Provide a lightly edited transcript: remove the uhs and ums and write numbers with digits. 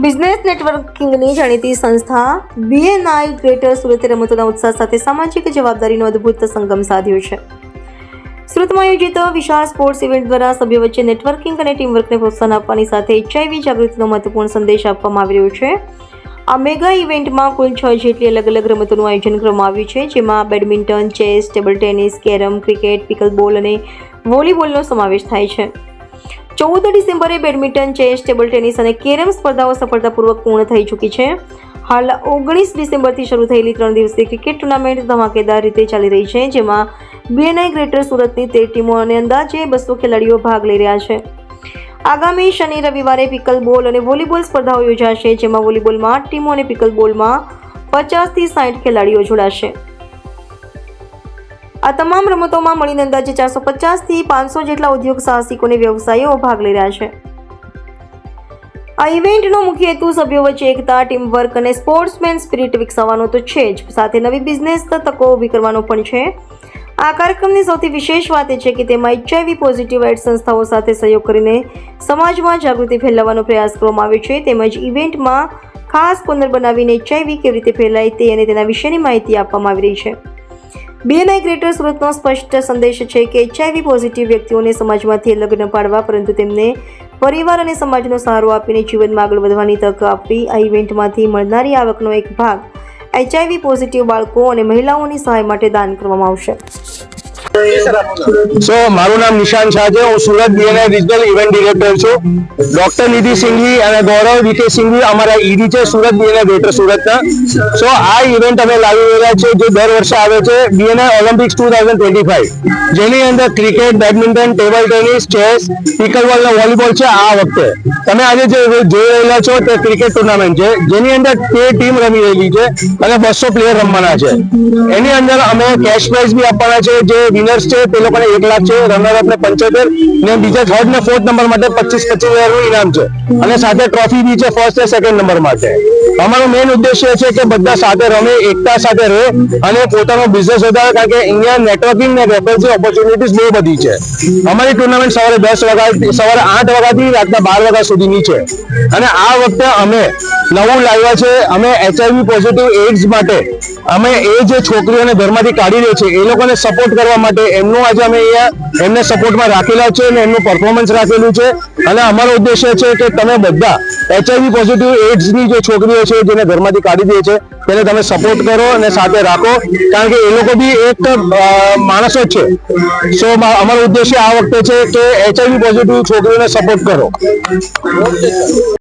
Business નેટવર્કિંગની જાણીતી સંસ્થા BNI greater સુરતે રમતોના ઉત્સાહ સાથે સામાજિક જવાબદારીનો અદ્ભુત સંગમ સાધ્યો છે. સુરતમાં આયોજિત વિશાળ સ્પોર્ટ્સ ઇવેન્ટ દ્વારા સભ્યો વચ્ચે નેટવર્કિંગ અને ટીમવર્કને પ્રોત્સાહન આપવાની સાથે HIV જાગૃતિનો મહત્વપૂર્ણ સંદેશ આપવામાં આવી રહ્યો છે. આ મેગા ઇવેન્ટમાં કુલ 6 જેટલી અલગ અલગ રમતોનું આયોજન કરવામાં આવ્યું છે, જેમાં badminton, chess, table tennis, carrom, cricket, pickleball અને વોલીબોલનો સમાવેશ થાય છે. 14 ડિસેમ્બરે બેડમિન્ટન, ચેસ, ટેબલ ટેનિસ અને કેરમ સ્પર્ધાઓ સફળતાપૂર્વક પૂર્ણ થઈ ચૂકી છે. હાલ 19 ડિસેમ્બરથી શરૂ થયેલી 3 દિવસીય ક્રિકેટ ટુર્નામેન્ટ ધમાકેદાર રીતે ચાલી રહી છે, જેમાં BNI ગ્રેટર સુરતની 13 ટીમો અને અંદાજે 200 ખેલાડીઓ ભાગ લઈ રહ્યા છે. આગામી શનિ રવિવારે પિકલબોલ અને વોલીબોલ સ્પર્ધાઓ યોજાશે, જેમાં વોલીબોલમાં 8 ટીમો અને પિકલબોલમાં 50 થી 60 ખેલાડીઓ જોડાશે. આ તમામ રમતોમાં મળીને અંદાજે 450 થી 500 જેટલા ઉદ્યોગ સાહસિકો અને વ્યવસાયીઓ ભાગ લઈ રહ્યા છે. આ ઇવેન્ટનો મુખ્ય હેતુ સભ્યો વચ્ચે એકતા, ટીમવર્ક અને સ્પોર્ટ્સમેન સ્પિરિટ વિકસાવવાનો તો છે જ, સાથે નવી બિઝનેસ તકો ઊભી કરવાનો પણ છે. આ કાર્યક્રમની સૌથી વિશેષ વાત એ છે કે તેમાં HIV પોઝિટિવ એડ સંસ્થાઓ સાથે સહયોગ કરીને સમાજમાં જાગૃતિ ફેલાવવાનો પ્રયાસ કરવામાં આવ્યો છે. તેમજ ઇવેન્ટમાં ખાસ કોર્નર બનાવીને HIV કેવી રીતે ફેલાય તે અને તેના વિશેની માહિતી આપવામાં આવી રહી છે. BNI ગ્રેટર સુરતનો સ્પષ્ટ સંદેશ છે કે HIV પોઝિટિવ વ્યક્તિઓને સમાજમાંથી અલગ ન પાડવા, પરંતુ તેમને પરિવાર અને સમાજનો સહારો આપીને જીવનમાં આગળ વધવાની તક આપવી. આ ઇવેન્ટમાંથી મળનારી આવકનો એક ભાગ HIV પોઝિટિવ બાળકો અને મહિલાઓની સહાય માટે દાન કરવામાં આવશે. મારું નામ નિશાન શાહ છે. હું Surat BNI regional event director છું. ડોક્ટર નિધિ સિંઘવી અને ગૌરવ વિકે સિંઘવી અમારા ED છે સુરત BNI ગ્રેટર સુરતના. આ ઇવેન્ટ અમે લાવી રહ્યા છે, જે દર વર્ષે આવે છે, BNI ઓલિમ્પિક્સ 2025, જેની અંદર cricket, badminton, table tennis, chess, pickleball અને વોલીબોલ છે. આ વખતે તમે આજે જે જોઈ રહેલા છો તે ક્રિકેટ ટુર્નામેન્ટ છે, જેની અંદર 13 ટીમ રમી રહેલી છે અને 200 પ્લેયર રમવાના છે. એની અંદર અમે કેશ પ્રાઇઝ બી આપવાના છે. જે વિનર્સ છે તે લોકોને 1 લાખ છે, રનર અપ ને 75 ને બીજા 3rd ને 4th નંબર માટે 25,000 ઇનામ છે, અને સાથે ટ્રોફી બી છે 1st અને 2nd નંબર માટે. અમારો મેઇન ઉદ્દેશ્ય છે કે બધા સાથે રમે, એકતા સાથે રહે અને પોતાનો બિઝનેસ વધારે, કારણ કે અહીંયા નેટવર્કિંગ ને રેફરન્સની ઓપોર્ચ્યુનિટીઝ બહુ બધી છે. અમારી ટુર્નામેન્ટ સવારે 10 વાગ્યાથી સવારે 8 વાગ્યાથી રાતના 12 વાગ્યા સુધીની છે. અને આ વખતે અમે નવું લાવ્યા છે. અમે HIV પોઝિટિવ એડ્સ માટે અમે એ જે છોકરીઓને ઘરમાંથી કાઢી દે છે એ લોકોને સપોર્ટ કરવા માટે એમનું આજે અમે અહીંયા એમને સપોર્ટમાં રાખેલા છે અને એમનું પરફોર્મન્સ રાખેલું છે. અને અમારો ઉદ્દેશ્ય છે કે તમે બધા HIV પોઝિટિવ એડ્સની જે છોકરીઓ છે જેને ઘરમાંથી કાઢી દે છે તેને તમે સપોર્ટ કરો અને સાથે રાખો, કારણ કે એ લોકો બી એક માણસો જ છે. અમારો ઉદ્દેશ્ય આ વખતે છે કે HIV પોઝિટિવ છોકરીઓને સપોર્ટ કરો.